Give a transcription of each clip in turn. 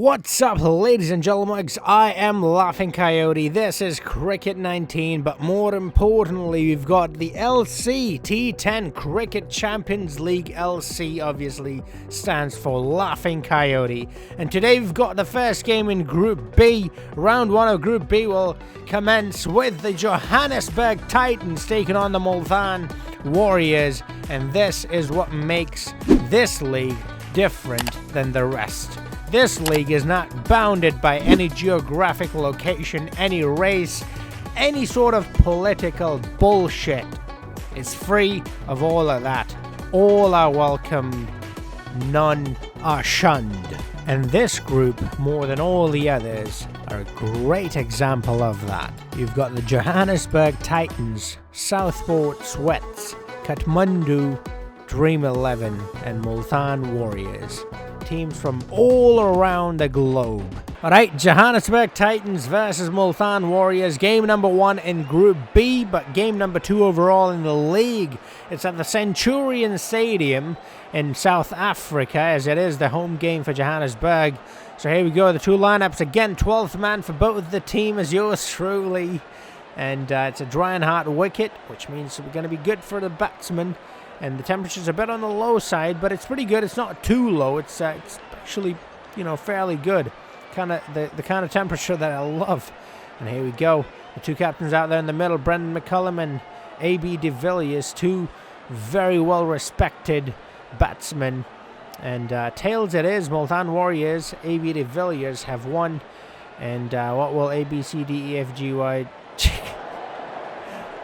What's up, ladies and gentlemen? I am Laughing Coyote. This is Cricket 19, but more importantly, we've got the LC T10 Cricket Champions League. LC obviously stands for Laughing Coyote. And today we've got the first game in Group B. Round 1 of Group B will commence with the Johannesburg Titans taking on the Multan Warriors. And this is what makes this league different than the rest. This league is not bounded by any geographic location, any race, any sort of political bullshit. It's free of all of that. All are welcomed, none are shunned. And this group, more than all the others, are a great example of that. You've got the Johannesburg Titans, Southport Sweats, Kathmandu Dream 11, and Multan Warriors. Teams from all around the globe. Alright, Johannesburg Titans versus Multan Warriors. Game number 1 in Group B, but game number 2 overall in the league. It's at the Centurion Stadium in South Africa, as it is the home game for Johannesburg. So here we go, the two lineups again. 12th man for both the team is yours truly. And it's a dry and hard wicket, which means we're going to be good for the batsman. And the temperature's a bit on the low side, but it's pretty good. It's not too low. It's actually, fairly good. The kind of temperature that I love. And here we go. The two captains out there in the middle, Brendan McCullum and A.B. de Villiers, two very well-respected batsmen. And tails it is, Multan Warriors, A.B. de Villiers have won. And what will A, B, C, D, E, F, G, Y...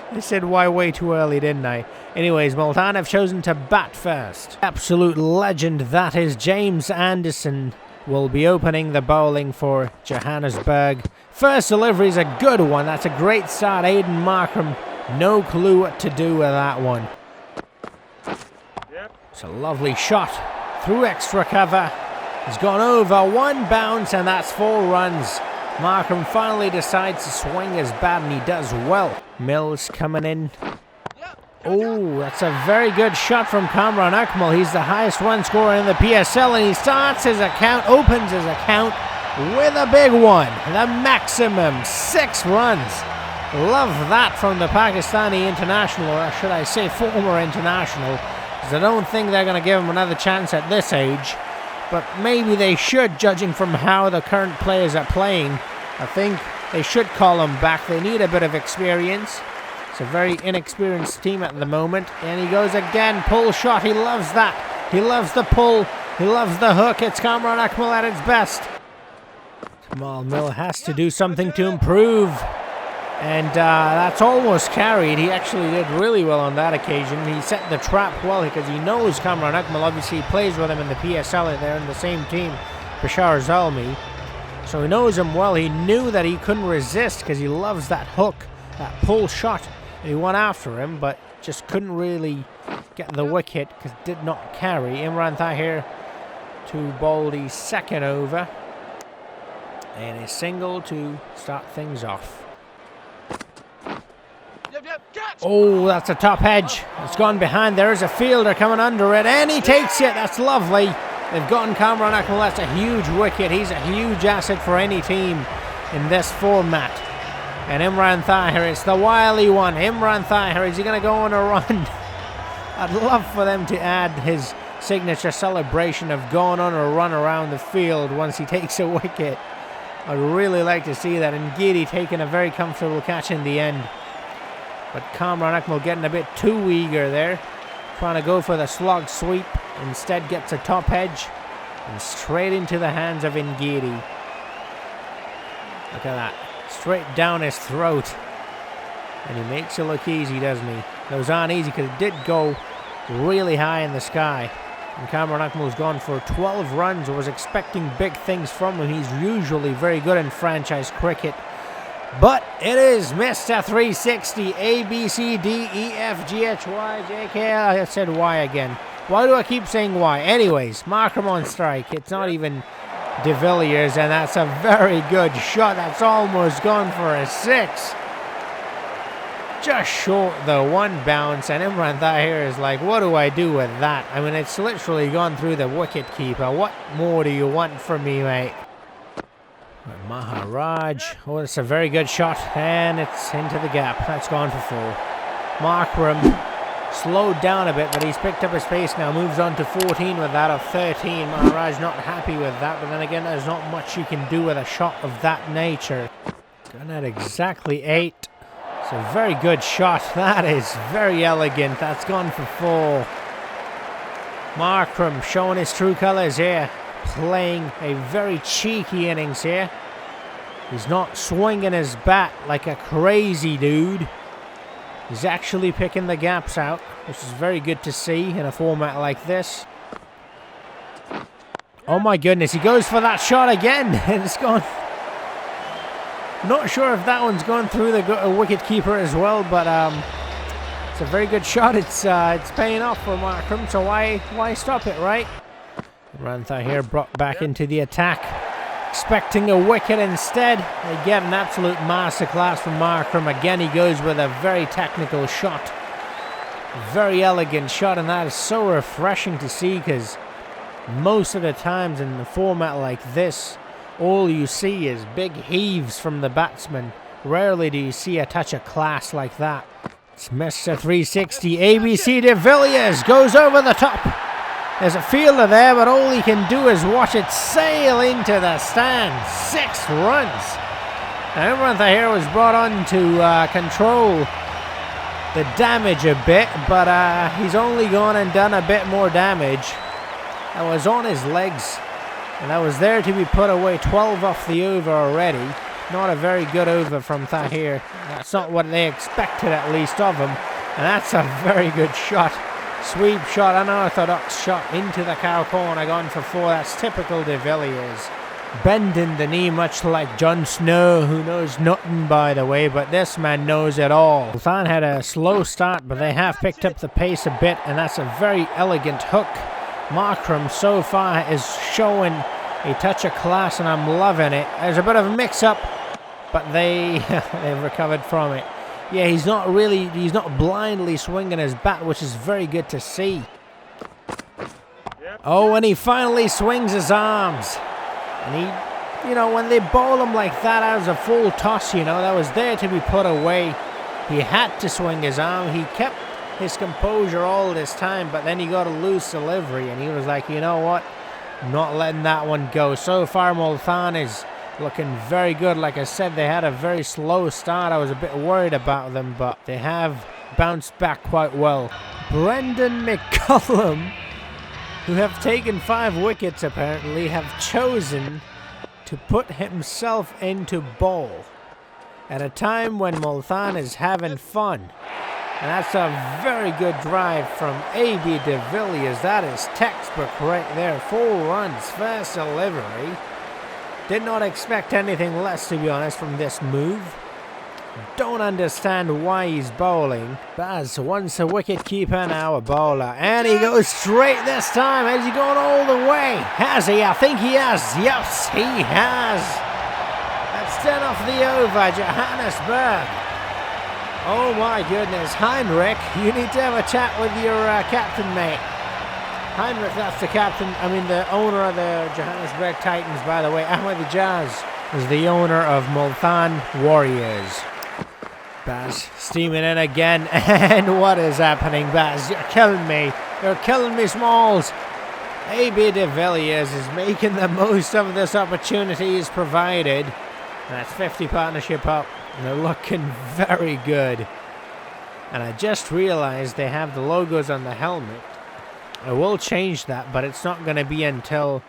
I said Y way too early, didn't I? Anyways, Multan have chosen to bat first. Absolute legend, that is James Anderson, will be opening the bowling for Johannesburg. First delivery is a good one. That's a great start. Aidan Markham, no clue what to do with that one. Yep. It's a lovely shot through extra cover. He's gone over, one bounce, and that's 4 runs. Markham finally decides to swing his bat, and he does well. Mills coming in. Oh, that's a very good shot from Kamran Akmal. He's the highest run scorer in the PSL, and he starts his account, opens his account with a big one. The maximum, 6 runs. Love that from the Pakistani international, or should I say former international, because I don't think they're going to give him another chance at this age. But maybe they should, judging from how the current players are playing. I think they should call him back. They need a bit of experience. It's a very inexperienced team at the moment. And he goes again, pull shot. He loves that. He loves the pull. He loves the hook. It's Kamran Akmal at its best. Kamal Mill has to do something to improve. And that's almost carried. He actually did really well on that occasion. He set the trap well because he knows Kamran Akmal. Obviously, he plays with him in the PSL. They're in the same team, Bashar Zalmi. So he knows him well. He knew that he couldn't resist because he loves that hook, that pull shot. And he went after him, but just couldn't really get the wicket because it did not carry. Imran Tahir to bowl the second over. And a single to start things off. Oh, that's a top edge. It's gone behind. There is a fielder coming under it, and he takes it. That's lovely. They've gotten Kamran Akmal. That's a huge wicket. He's a huge asset for any team in this format. And Imran Tahir, it's the wily one. Imran Tahir, is he going to go on a run? I'd love for them to add his signature celebration of going on a run around the field once he takes a wicket. I'd really like to see that. And Giri taking a very comfortable catch in the end. But Kamran Akmal getting a bit too eager there. Trying to go for the slog sweep. Instead gets a top edge. And straight into the hands of Ngiri. Look at that. Straight down his throat. And he makes it look easy, doesn't he? Those aren't easy because it did go really high in the sky. And Kamran Akmal's gone for 12 runs. I was expecting big things from him. He's usually very good in franchise cricket. But it is Mr. 360, A, B, C, D, E, F, G, H, Y, J, K, L. I said Y again. Why do I keep saying Y? Anyways, Markham on strike. It's not even de Villiers, and that's a very good shot. That's almost gone for a 6. Just short, though. One bounce, and Imran Tahir is like, what do I do with that? I mean, it's literally gone through the wicket keeper. What more do you want from me, mate? Maharaj. Oh, it's a very good shot, and it's into the gap. That's gone for 4. Markram slowed down a bit, but he's picked up his pace now. Moves on to 14 with that of 13. Maharaj not happy with that, but then again, there's not much you can do with a shot of that nature. Going at exactly 8. It's a very good shot. That is very elegant. That's gone for 4. Markram showing his true colours here. Playing a very cheeky innings here. He's not swinging his bat like a crazy dude. He's actually picking the gaps out, which is very good to see in a format like this. Oh my goodness, he goes for that shot again, and it's gone. Not sure if that one's gone through the wicket keeper as well, but it's a very good shot. It's paying off for Markram, so why stop it, right? Rantha here brought back into the attack, expecting a wicket instead. They get an absolute masterclass from Markram. Again, he goes with a very technical shot. Very elegant shot, and that is so refreshing to see, because most of the times in a format like this, all you see is big heaves from the batsman. Rarely do you see a touch of class like that. It's Mr. 360. ABC de Villiers goes over the top. There's a fielder there, but all he can do is watch it sail into the stands. 6 runs. Now, Rantha here was brought on to control the damage a bit, but he's only gone and done a bit more damage. That was on his legs, and that was there to be put away. 12 off the over already. Not a very good over from Tahir. That's not what they expected, at least, of him. And that's a very good shot. Sweep shot, unorthodox shot into the cow corner, gone for 4. That's typical de Villiers. Bending the knee, much like Jon Snow, who knows nothing, by the way, but this man knows it all. Multan had a slow start, but they have picked up the pace a bit, and that's a very elegant hook. Markram so far is showing a touch of class, and I'm loving it. There's a bit of a mix-up, but they've recovered from it. Yeah, he's not blindly swinging his bat, which is very good to see. Oh, and he finally swings his arms. And he, when they bowl him like that as a full toss, that was there to be put away. He had to swing his arm. He kept his composure all this time, but then he got a loose delivery, and he was like, you know what? I'm not letting that one go. So far, Multan is looking very good. Like I said, they had a very slow start. I was a bit worried about them, but they have bounced back quite well. Brendan McCullum, who have taken 5 wickets apparently, have chosen to put himself into bowl at a time when Multan is having fun. And that's a very good drive from A.B. de Villiers. That is textbook right there. 4 runs, first delivery. Did not expect anything less, to be honest, from this move. Don't understand why he's bowling. Baz once a wicket keeper, now a bowler. And he goes straight this time. Has he gone all the way? Has he? I think he has. Yes, he has. That's 10 off the over, Johannesburg. Oh my goodness. Heinrich, you need to have a chat with your captain, mate. Heinrich, that's the captain, the owner of the Johannesburg Titans, by the way. Ahmed Jazz is the owner of Multan Warriors. Baz steaming in again, and what is happening, Baz? You're killing me. You're killing me, Smalls. A.B. de Villiers is making the most of this opportunity he's provided. That's 50 partnership up. They're looking very good. And I just realized they have the logos on the helmet. I will change that, but it's not going to be until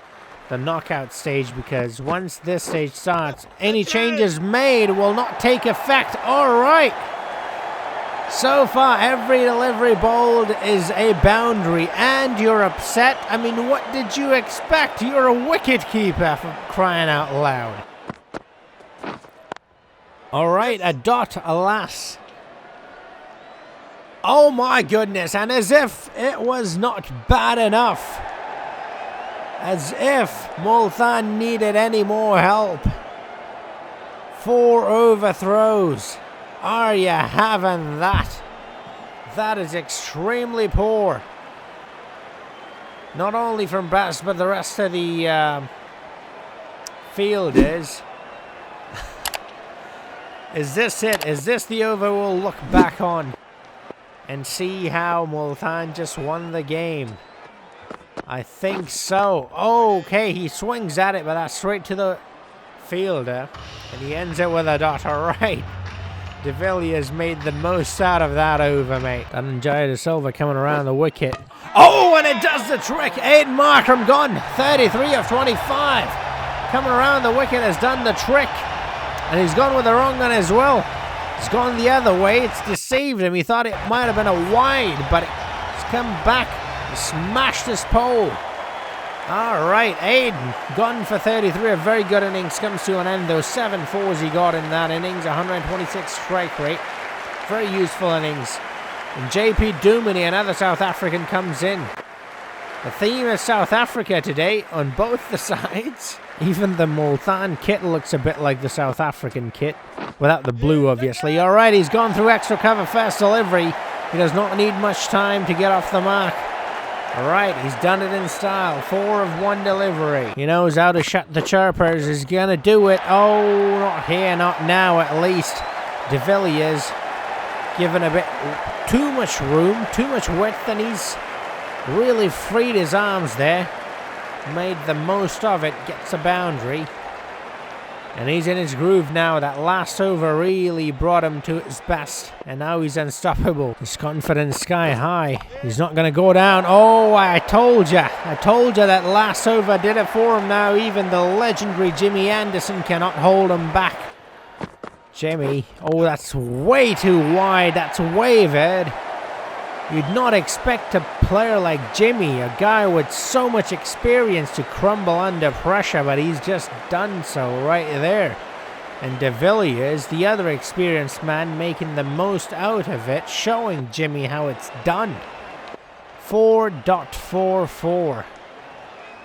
the knockout stage, because once this stage starts, any changes made will not take effect. All right. So far, every delivery bowled is a boundary, and you're upset. What did you expect? You're a wicket keeper, for crying out loud. All right, a dot, alas. Oh my goodness, and as if it was not bad enough. As if Multan needed any more help. 4 overthrows. Are you having that? That is extremely poor. Not only from Baz, but the rest of the field is. Is this it? Is this the over we'll look back on and see how Multan just won the game? I think so. Okay, he swings at it, but that's straight to the fielder. And he ends it with a dot. All right. De Villiers made the most out of that over, mate. And Jaya De Silva coming around the wicket. Oh, and it does the trick. Aidan Markram gone. 33 of 25. Coming around the wicket has done the trick. And he's gone with the wrong one as well. He's gone the other way. It's deceived him. He thought it might have been a wide, but it's come back. He smashed this pole. All right, Aidan gone for 33. A very good innings. Comes to an end. Those 7 fours he got in that innings. 126 strike rate. Very useful innings. And JP Duminy, another South African, comes in. The theme is South Africa today on both the sides. Even the Multan kit looks a bit like the South African kit. Without the blue, obviously. All right, he's gone through extra cover, first delivery. He does not need much time to get off the mark. All right, he's done it in style. 4 of 1 delivery. He knows how to shut the chirpers. He's going to do it. Oh, not here, not now at least. De Villiers given a bit too much room, too much width, and he's really freed his arms there. Made the most of it, gets a boundary. And he's in his groove now. That last over really brought him to his best. And now he's unstoppable. His confidence sky high. He's not going to go down. Oh, I told you. I told you that last over did it for him now. Even the legendary Jimmy Anderson cannot hold him back. Jimmy. Oh, that's way too wide. That's wavered. You'd not expect a player like Jimmy, a guy with so much experience, to crumble under pressure, but he's just done so right there. And De Villiers, the other experienced man, making the most out of it, showing Jimmy how it's done. 4.44.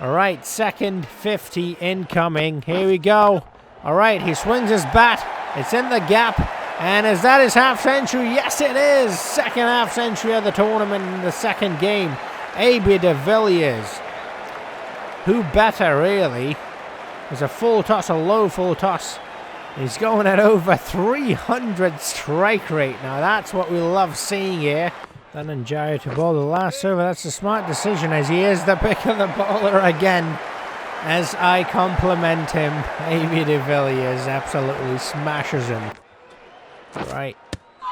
Alright, second 50 incoming. Here we go. Alright, he swings his bat. It's in the gap. And is that his half-century? Yes, it is. Second half-century of the tournament in the second game. A.B. De Villiers. Who better, really? There's a full toss, a low full toss. He's going at over 300 strike rate. Now, that's what we love seeing here. Dhananjaya to bowl the last over. That's a smart decision, as he is the pick of the bowler again. As I compliment him, A.B. De Villiers absolutely smashes him. Right.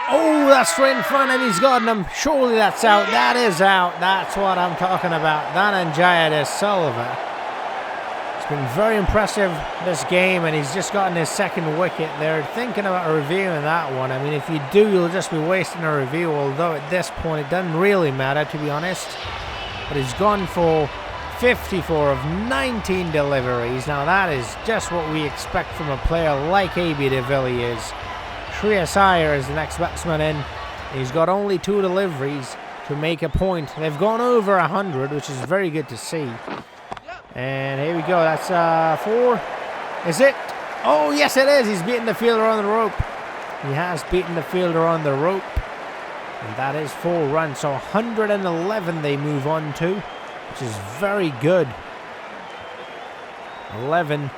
Oh, that's straight in front, and he's gotten him. Surely that's out. That is out. That's what I'm talking about. Dhananjaya De Silva. It's been very impressive this game, and he's just gotten his second wicket. They're thinking about reviewing that one. I mean, if you do, you'll just be wasting a review, although at this point it doesn't really matter, to be honest. But he's gone for 54 of 19 deliveries. Now, that is just what we expect from a player like A.B. De Villiers. Shreyas Iyer is the next batsman in. He's got only 2 deliveries to make a point. They've gone over 100, which is very good to see. And here we go. That's 4. Is it? Oh, yes, it is. He's beaten the fielder on the rope. He has beaten the fielder on the rope. And that is 4 runs. So 111 they move on to, which is very good. 11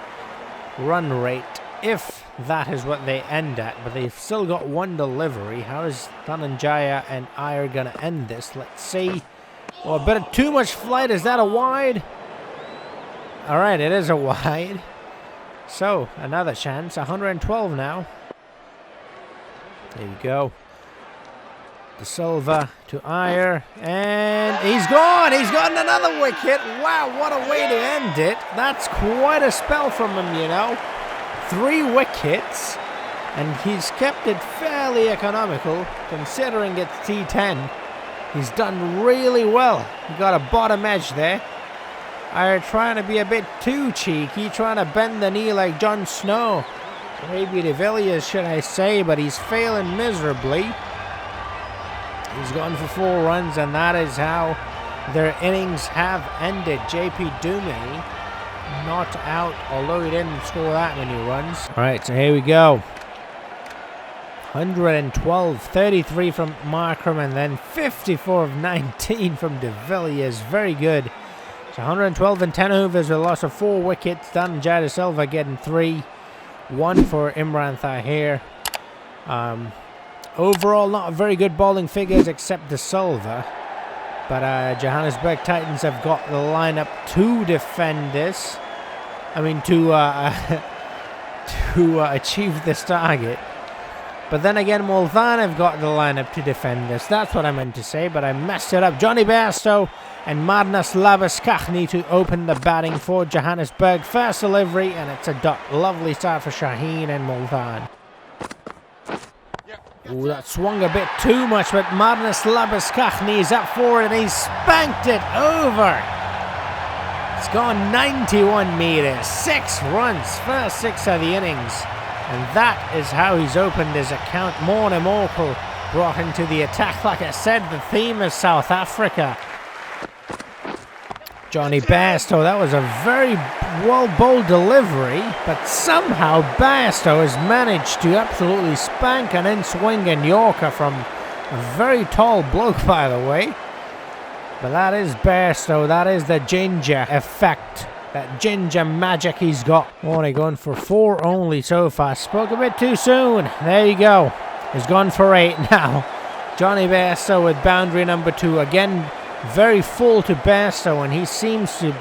run rate, if that is what they end at, but they've still got 1 delivery. How is Dhananjaya and Iyer going to end this? Let's see. Oh, a bit of too much flight. Is that a wide? All right, it is a wide. So, another chance. 112 now. There you go. De Silva to Iyer, and he's gone. He's gotten another wicket. Wow, what a way to end it. That's quite a spell from him, you know. 3 wickets, and he's kept it fairly economical considering it's T10. He's done really well. He got a bottom edge there. Iyer trying to be a bit too cheeky, trying to bend the knee like Jon Snow. Maybe De Villiers, should I say, but he's failing miserably. He's gone for 4 runs, and that is how their innings have ended. JP Duminy not out, although he didn't score that many runs. All right, so here we go. 112, 33 from Markram, and then 54 of 19 from De Villiers. Very good. So 112 and 10 overs with a loss of 4 wickets. Dhananjaya De Silva getting 3. 1 for Imran Tahir. Overall, not very good bowling figures except the silver. But Johannesburg Titans have got the lineup to defend this. I mean, to achieve this target. But then again, Multan have got the lineup to defend this. That's what I meant to say, but I messed it up. Johnny Bairstow and Marnus Labuschagne to open the batting for Johannesburg. First delivery, and it's a dot. Lovely start for Shaheen and Multan. Ooh, that swung a bit too much, but Marnus Labuschagne is up for it, and he's spanked it over. It's gone 91 meters, 6 runs, first 6 of the innings. And that is how he's opened his account. Morne Morkel brought into the attack. Like I said, the theme is South Africa. Johnny Bairstow, that was a very well-bowled delivery, but somehow Bairstow has managed to absolutely spank an in-swing and Yorker from a very tall bloke, by the way. But that is Bairstow, that is the ginger effect. That ginger magic he's got. Only going for 4 only so far. Spoke a bit too soon. There you go. He's gone for 8 now. Johnny Bairstow with boundary number 2. Again, very full to Bairstow, and he seems to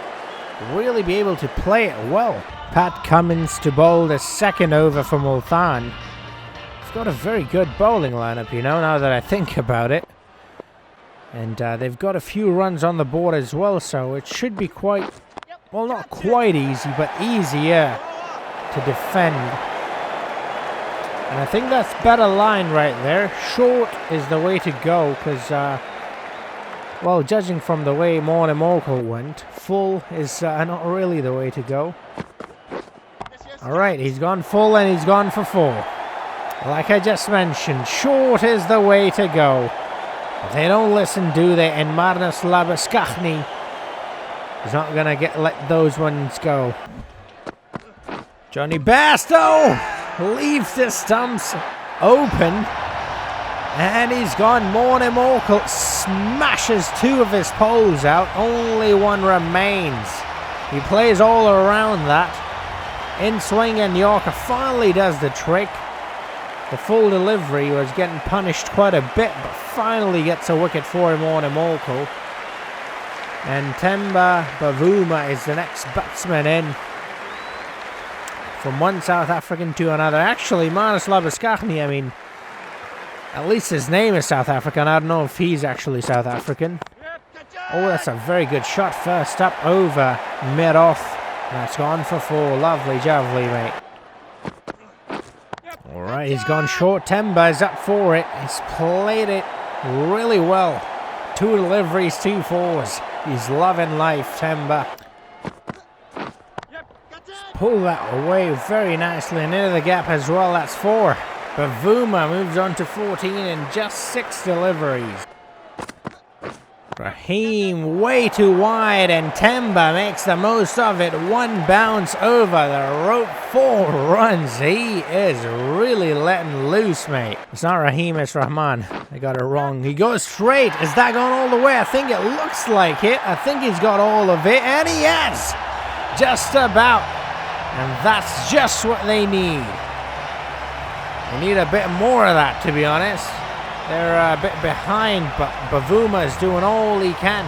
really be able to play it well. Pat Cummins to bowl the second over for Multan. He's got a very good bowling lineup, you know, now that I think about it. And they've got a few runs on the board as well, so it should be quite... well, not quite easy, but easier to defend. And I think that's better line right there. Short is the way to go, because, well, judging from the way Morne Morkel went, full is not really the way to go. Alright, he's gone full and he's gone for 4. Like I just mentioned, short is the way to go. But they don't listen, do they? And Marnus Labuschagne, he's not going to let those ones go. Johnny Bairstow leaves the stumps open. And he's gone. Morne Morkel smashes 2 of his poles out. Only 1 remains. He plays all around that. In swing and Yorker finally does the trick. The full delivery was getting punished quite a bit, but finally gets a wicket for Morne Morkel. And Themba Bavuma is the next batsman in. From one South African to another. Actually, Marnus Labuschagne, I mean, at least his name is South African. I don't know if he's actually South African. Oh, that's a very good shot. First up over mid-off. That's gone for 4. Lovely jubbly, mate. Alright, he's gone short. Themba is up for it. He's played it really well. 2 deliveries, 2 fours. He's loving life, Themba. Pull that away very nicely and into the gap as well. That's 4. Bavuma moves on to 14 in just 6 deliveries. Raheem way too wide, and Themba makes the most of it. 1 bounce over the rope, 4 runs. He is really letting loose, mate. It's not Raheem, it's Rahman. I got it wrong. He goes straight. Is that going all the way? I think it looks like it. I think he's got all of it, and he has. Just about. And that's just what they need. They need a bit more of that, to be honest. They're a bit behind, but Bavuma is doing all he can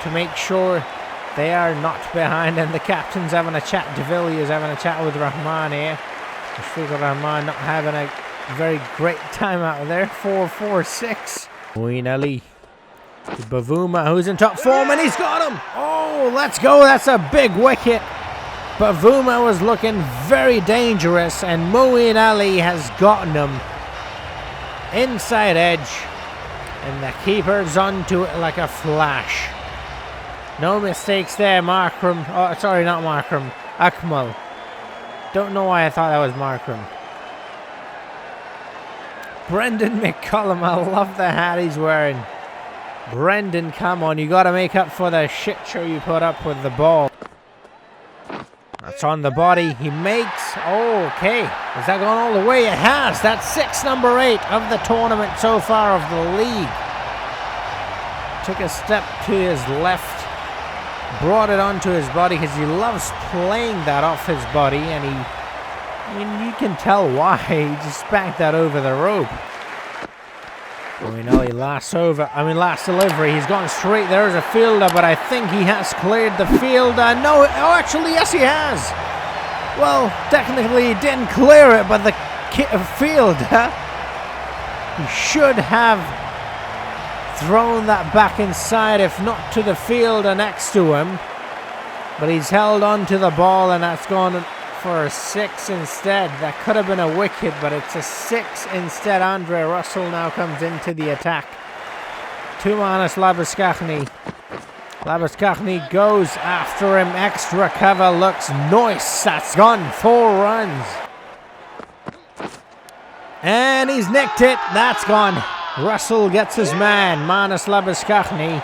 to make sure they are not behind. And the captain's having a chat. De Villiers having a chat with Rahman here. Shfiqur Rahman not having a very great time out there. 4-4-6. Moeen Ali to Bavuma, who's in top form, and he's got him. Oh, let's go. That's a big wicket. Bavuma was looking very dangerous, and Moeen Ali has gotten him. Inside edge, and the keeper's onto it like a flash. No mistakes there, Markram. Oh, sorry, not Markram. Akmal. Don't know why I thought that was Markram. Brendan McCullum, I love the hat he's wearing. Brendan, come on, you got to make up for the shit show you put up with the ball. That's on the body. He makes... oh, okay. Is that going all the way? It has. That's number 8 of the tournament so far, of the league. Took a step to his left. Brought it onto his body because he loves playing that off his body. And mean, you can tell why. He just spanked that over the rope. Last delivery. He's gone straight. There's a fielder, but I think he has cleared the fielder. No, oh, actually, yes, he has. Well, technically, he didn't clear it, but the fielder, he should have thrown that back inside, if not to the fielder next to him. But he's held on to the ball, and that's gone for a 6 instead. That could have been a wicket, but it's a 6 instead. Andre Russell now comes into the attack. Tumanis Labuschagne. Labuschagne goes after him. Extra cover, looks nice. That's gone. 4 runs. And he's nicked it. That's gone. Russell gets his man, Manas Labuschagne.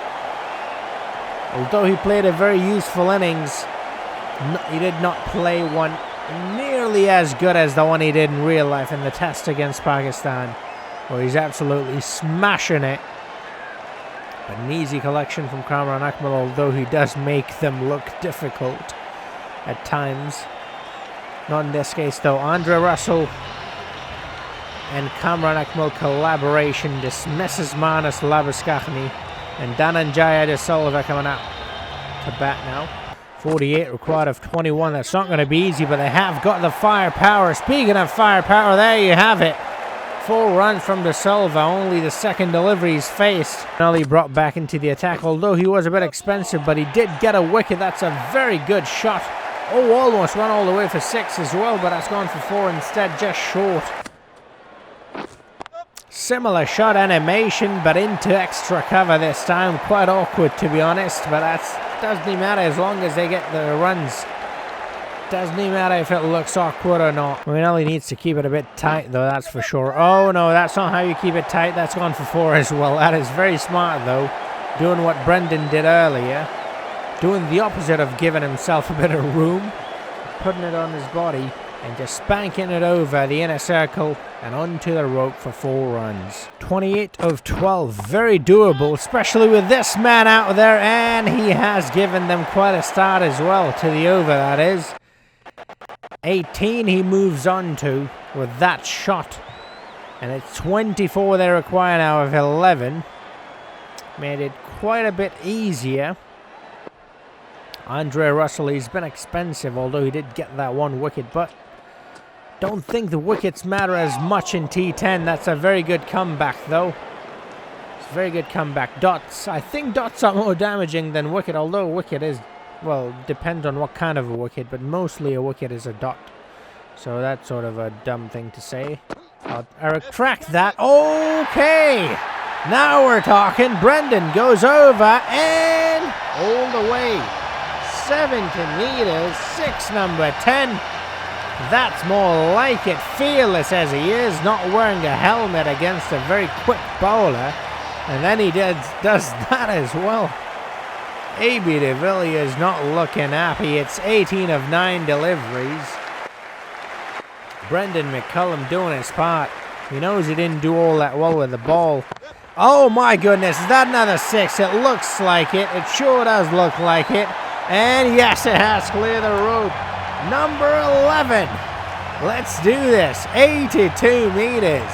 Although he played a very useful innings, he did not play one nearly as good as the one he did in real life in the test against Pakistan, where he's absolutely smashing it. But an easy collection from Kamran Akmal, although he does make them look difficult at times. Not in this case though. Andre Russell and Kamran Akmal collaboration dismisses Manas Labuschagne, and Dhananjaya De Silva coming out to bat now. 48 required of 21. That's not going to be easy, but they have got the firepower. Speaking of firepower, there you have it. 4 runs from De Silva. Only the second delivery he's faced. Finally brought back into the attack, although he was a bit expensive, but he did get a wicket. That's a very good shot. Oh, almost went all the way for 6 as well, but that's gone for 4 instead, just short. Similar shot animation, but into extra cover this time. Quite awkward, to be honest, but that doesn't even matter as long as they get the runs. Doesn't even matter if it looks awkward or not. Moeen needs to keep it a bit tight, though, that's for sure. Oh, no, that's not how you keep it tight. That's gone for 4 as well. That is very smart, though. Doing what Brendan did earlier. Doing the opposite of giving himself a bit of room. Putting it on his body and just spanking it over the inner circle and onto the rope for 4 runs. 28 of 12, very doable, especially with this man out there, and he has given them quite a start as well to the over, that is. 18 he moves on to with that shot, and it's 24 they require now of 11. Made it quite a bit easier. Andre Russell, he's been expensive, although he did get that 1 wicket, but don't think the wickets matter as much in T10. That's a very good comeback, though. It's a very good comeback. Dots. I think dots are more damaging than wicket, although wicket is, well, depends on what kind of a wicket, but mostly a wicket is a dot. So that's sort of a dumb thing to say. I'll retract that. Okay! Now we're talking. Brendan goes over and all the way. 70 meters, 6 number 10. That's more like it. Fearless as he is, not wearing a helmet against a very quick bowler. And then he does that as well. A.B. de Villiers not looking happy. It's 18 of 9 deliveries. Brendan McCullum doing his part. He knows he didn't do all that well with the ball. Oh my goodness, is that another 6? It looks like it. It sure does look like it. And yes, it has cleared the rope. Number 11. Let's do this. 82 meters.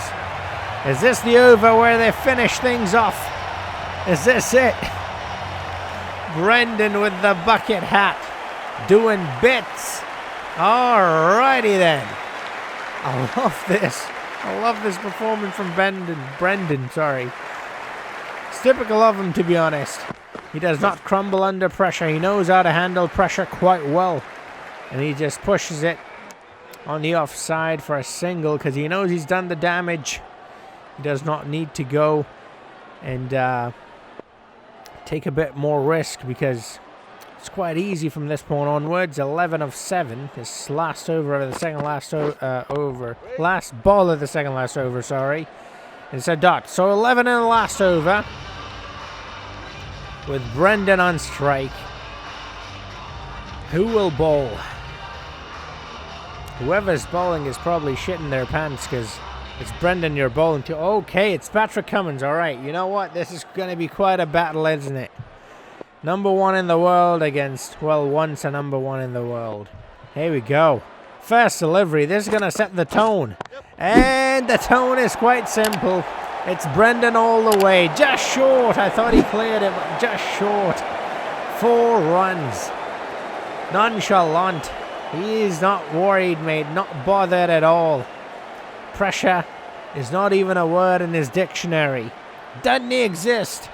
Is this the over where they finish things off? Is this it? Brendan with the bucket hat. Doing bits. Alrighty then. I love this. I love this performance from Brendan, sorry. It's typical of him, to be honest. He does not crumble under pressure. He knows how to handle pressure quite well. And he just pushes it on the offside for a single because he knows he's done the damage. He does not need to go and take a bit more risk because it's quite easy from this point onwards. 11 of 7. This last over of the second last over. Last ball of the second last over, sorry. It's a dot. So 11 in the last over with Brendan on strike. Who will bowl? Whoever's bowling is probably shitting their pants because it's Brendan you're bowling to. Okay, it's Patrick Cummins. All right, you know what? This is going to be quite a battle, isn't it? Number 1 in the world against, well, once a number 1 in the world. Here we go. First delivery. This is going to set the tone. And the tone is quite simple. It's Brendan all the way. Just short. I thought he cleared it, but just short. 4 runs. Nonchalant. He is not worried, mate. Not bothered at all. Pressure is not even a word in his dictionary. Doesn't exist.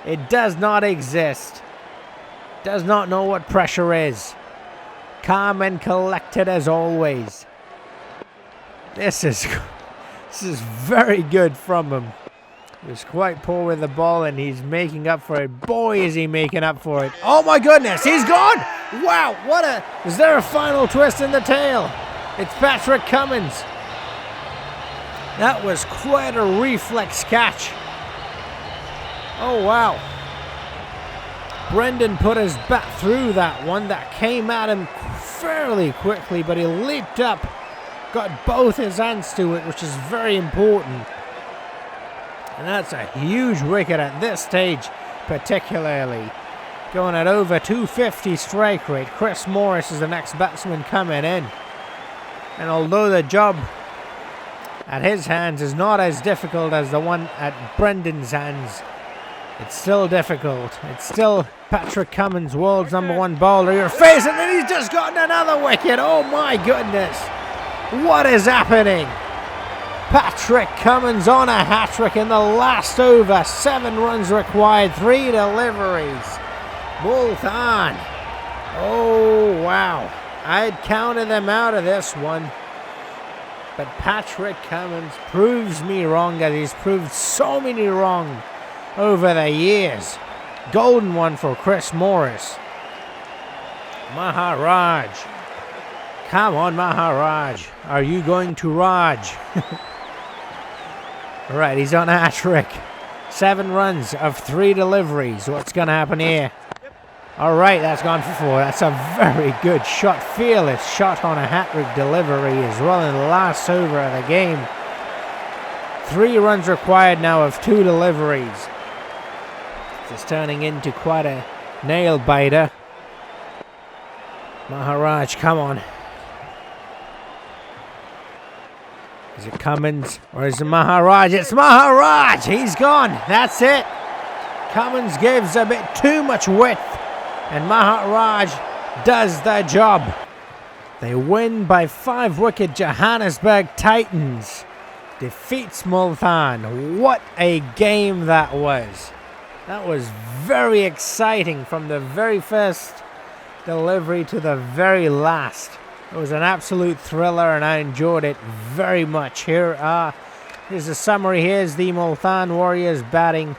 It does not exist. Does not know what pressure is. Calm and collected as always. This is very good from him. He was quite poor with the ball and he's making up for it. Boy, is he making up for it. Oh my goodness, he's gone! Wow, what a... Is there a final twist in the tail? It's Patrick Cummins. That was quite a reflex catch. Oh wow. Brendan put his bat through that one. That came at him fairly quickly, but he leaped up, got both his hands to it, which is very important. And that's a huge wicket at this stage, particularly. Going at over 250 strike rate. Chris Morris is the next batsman coming in. And although the job at his hands is not as difficult as the one at Brendan's hands, it's still difficult. It's still Patrick Cummins, world's #1 bowler. You're facing, and he's just gotten another wicket. Oh my goodness. What is happening? Patrick Cummins on a hat-trick in the last over. 7 runs required, 3 deliveries. Multan. Oh, wow. I'd counted them out of this one. But Patrick Cummins proves me wrong, as he's proved so many wrong over the years. Golden one for Chris Morris. Maharaj. Come on, Maharaj. Are you going to Raj? Right, he's on a hat-trick. 7 runs of 3 deliveries. What's going to happen here? All right, that's gone for 4. That's a very good shot. Fearless shot on a hat-trick delivery as well in the last over of the game. 3 runs required now of 2 deliveries. It's turning into quite a nail-biter. Maharaj, come on. Is it Cummins or is it Maharaj? It's Maharaj! He's gone. That's it. Cummins gives a bit too much width, and Maharaj does the job. They win by 5 wicket. Johannesburg Titans defeats Multan. What a game that was. That was very exciting from the very first delivery to the very last. It was an absolute thriller and I enjoyed it very much. Here's the summary. Here's the Multan Warriors batting.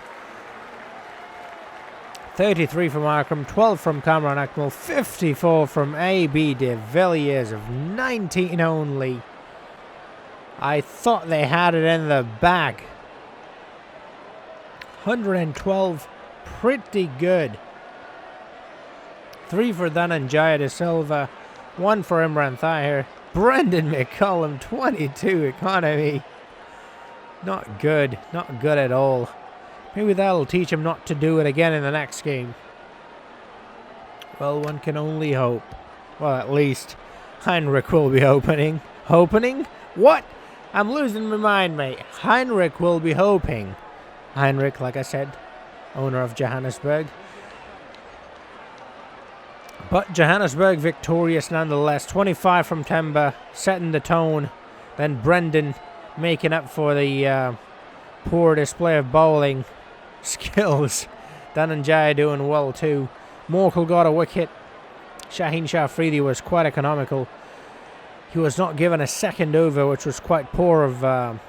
33 from Akram, 12 from Kamran Akmal, 54 from A.B. de Villiers of 19 only. I thought they had it in the bag. 112, pretty good. 3 for Dhananjaya de Silva, 1 for Imran Tahir. Brendan McCullum, 22 economy. Not good at all. Maybe that'll teach him not to do it again in the next game. Well, one can only hope. Well, at least Heinrich will be opening. Hoping? What? I'm losing my mind, mate. Heinrich will be hoping. Heinrich, like I said, owner of Johannesburg. But Johannesburg victorious nonetheless. 25 from Temba, setting the tone. Then Brendan making up for the poor display of bowling skills. Dhananjaya doing well too. Morkel got a wicket. Shaheen Shah Afridi was quite economical. He was not given a second over, which was quite poor of... well,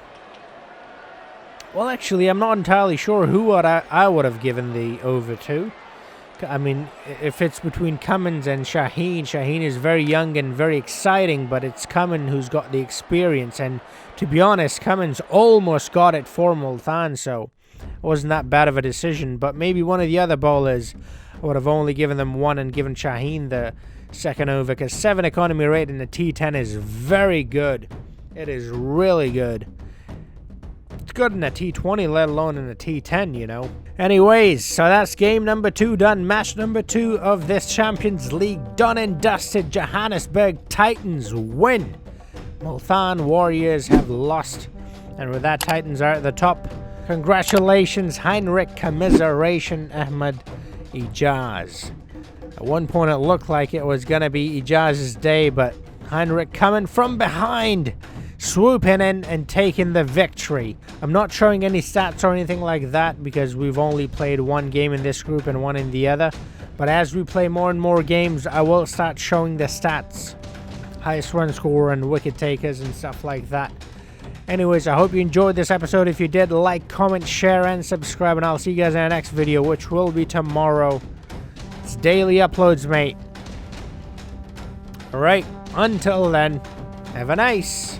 actually, I'm not entirely sure who I would have given the over to. I mean, if it's between Cummins and Shaheen, Shaheen is very young and very exciting, but it's Cummins who's got the experience. And to be honest, Cummins almost got it for Multan, so it wasn't that bad of a decision. But maybe one of the other bowlers would have only given them 1 and given Shaheen the second over, because 7 economy rate in the T10 is very good. It is really good. good in a T20, let alone in a T10, you know. Anyways, so that's game number 2 done. Match number 2 of this Champions League done and dusted. Johannesburg Titans win. Multan Warriors have lost. And with that, Titans are at the top. Congratulations, Heinrich, commiseration, Ahmed, Ijaz. At one point it looked like it was going to be Ijaz's day, but Heinrich coming from behind, swooping in and taking the victory. I'm not showing any stats or anything like that because we've only played one game in this group and one in the other. But as we play more and more games, I will start showing the stats. Highest run scorer and wicket takers and stuff like that. Anyways, I hope you enjoyed this episode. If you did, like, comment, share, and subscribe. And I'll see you guys in the next video, which will be tomorrow. It's daily uploads, mate. Alright, until then, have a nice